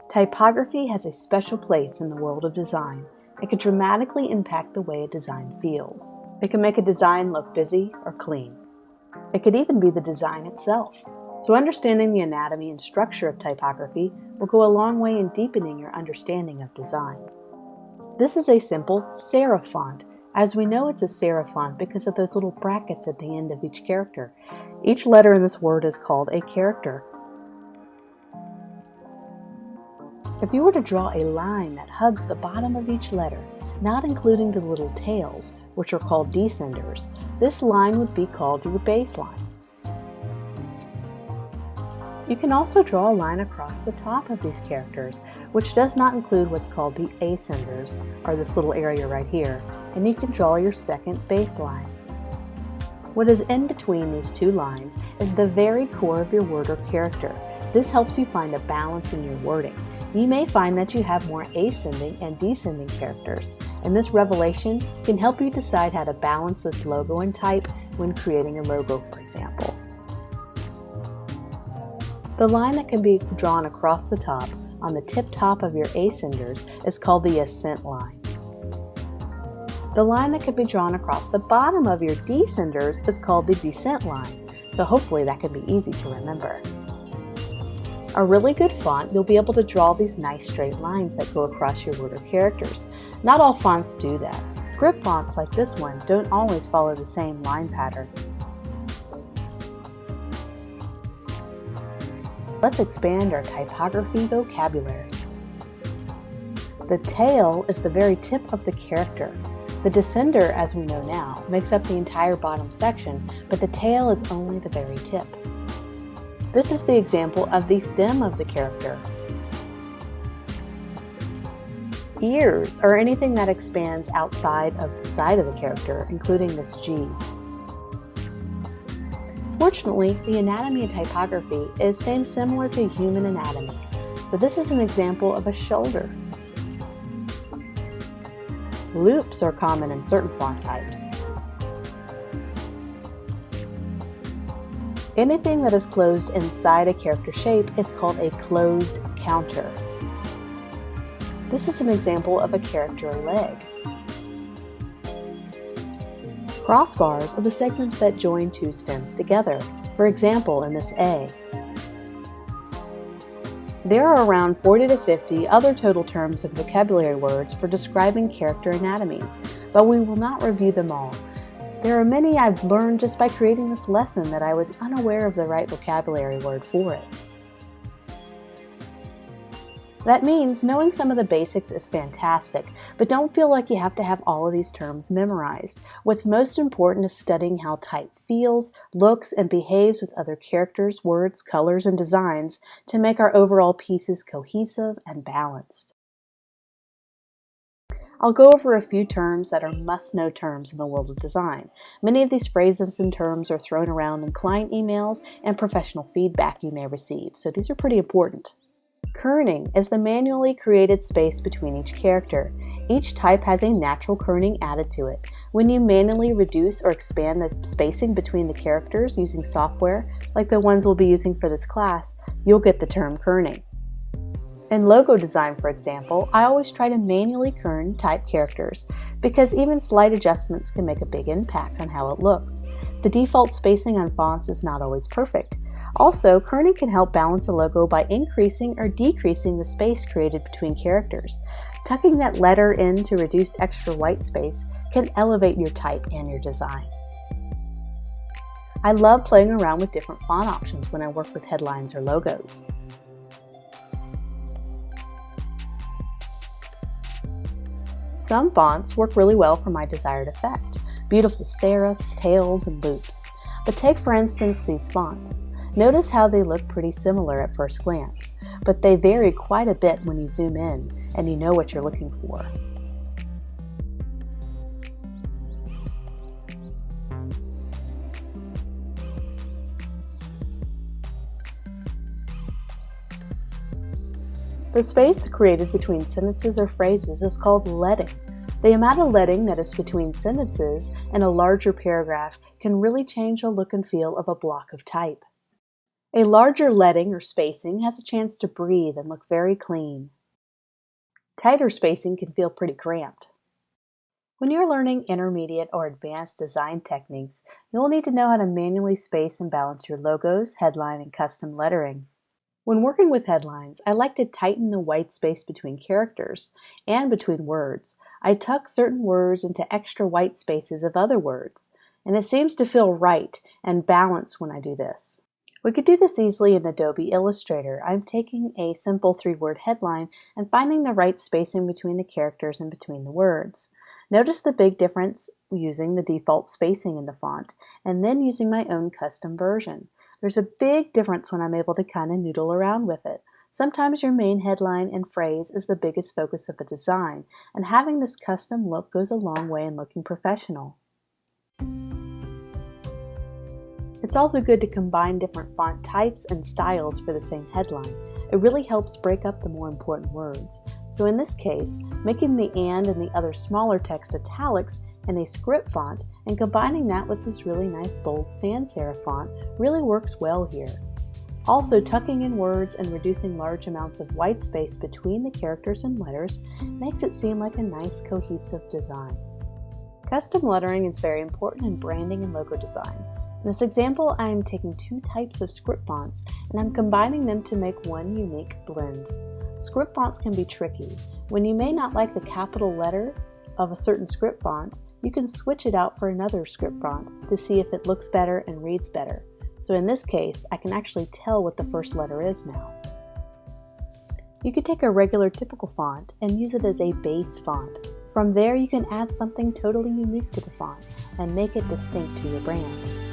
Typography has a special place in the world of design. It can dramatically impact the way a design feels. It can make a design look busy or clean. It could even be the design itself. So understanding the anatomy and structure of typography will go a long way in deepening your understanding of design. This is a simple serif font. As we know, it's a serif font because of those little brackets at the end of each character. Each letter in this word is called a character. If you were to draw a line that hugs the bottom of each letter, not including the little tails, which are called descenders, this line would be called your baseline. You can also draw a line across the top of these characters, which does not include what's called the ascenders, or this little area right here, and you can draw your second baseline. What is in between these two lines is the very core of your word or character. This helps you find a balance in your wording. You may find that you have more ascending and descending characters, and this revelation can help you decide how to balance this logo and type when creating a logo, for example. The line that can be drawn across the top on the tip top of your ascenders is called the ascent line. The line that can be drawn across the bottom of your descenders is called the descent line, so hopefully that can be easy to remember. A really good font, you'll be able to draw these nice straight lines that go across your word or characters. Not all fonts do that. Grip fonts like this one don't always follow the same line patterns. Let's expand our typography vocabulary. The tail is the very tip of the character. The descender, as we know now, makes up the entire bottom section, but the tail is only the very tip. This is the example of the stem of the character. Ears are anything that expands outside of the side of the character, including this G. Fortunately, the anatomy of typography is similar to human anatomy. So this is an example of a shoulder. Loops are common in certain font types. Anything that is closed inside a character shape is called a closed counter. This is an example of a character leg. Crossbars are the segments that join two stems together, for example in this A. There are around 40 to 50 other total terms and vocabulary words for describing character anatomies, but we will not review them all. There are many I've learned just by creating this lesson that I was unaware of the right vocabulary word for it. That means knowing some of the basics is fantastic, but don't feel like you have to have all of these terms memorized. What's most important is studying how type feels, looks, and behaves with other characters, words, colors, and designs to make our overall pieces cohesive and balanced. I'll go over a few terms that are must-know terms in the world of design. Many of these phrases and terms are thrown around in client emails and professional feedback you may receive, so these are pretty important. Kerning is the manually created space between each character. Each type has a natural kerning added to it. When you manually reduce or expand the spacing between the characters using software, like the ones we'll be using for this class, you'll get the term kerning. In logo design, for example, I always try to manually kern type characters because even slight adjustments can make a big impact on how it looks. The default spacing on fonts is not always perfect. Also, kerning can help balance a logo by increasing or decreasing the space created between characters. Tucking that letter in to reduce extra white space can elevate your type and your design. I love playing around with different font options when I work with headlines or logos. Some fonts work really well for my desired effect, beautiful serifs, tails, and loops. But take for instance these fonts. Notice how they look pretty similar at first glance, but they vary quite a bit when you zoom in and you know what you're looking for. The space created between sentences or phrases is called leading. The amount of leading that is between sentences and a larger paragraph can really change the look and feel of a block of type. A larger leading or spacing has a chance to breathe and look very clean. Tighter spacing can feel pretty cramped. When you're learning intermediate or advanced design techniques, you'll need to know how to manually space and balance your logos, headline, and custom lettering. When working with headlines, I like to tighten the white space between characters and between words. I tuck certain words into extra white spaces of other words, and it seems to feel right and balanced when I do this. We could do this easily in Adobe Illustrator. I'm taking a simple 3-word headline and finding the right spacing between the characters and between the words. Notice the big difference using the default spacing in the font and then using my own custom version. There's a big difference when I'm able to kind of noodle around with it. Sometimes your main headline and phrase is the biggest focus of a design, and having this custom look goes a long way in looking professional. It's also good to combine different font types and styles for the same headline. It really helps break up the more important words. So in this case, making the and the other smaller text italics in a script font and combining that with this really nice bold sans serif font really works well here. Also, tucking in words and reducing large amounts of white space between the characters and letters makes it seem like a nice cohesive design. Custom lettering is very important in branding and logo design. In this example, I am taking 2 types of script fonts and I'm combining them to make one unique blend. Script fonts can be tricky. When you may not like the capital letter of a certain script font, you can switch it out for another script font to see if it looks better and reads better. So in this case, I can actually tell what the first letter is now. You could take a regular typical font and use it as a base font. From there, you can add something totally unique to the font and make it distinct to your brand.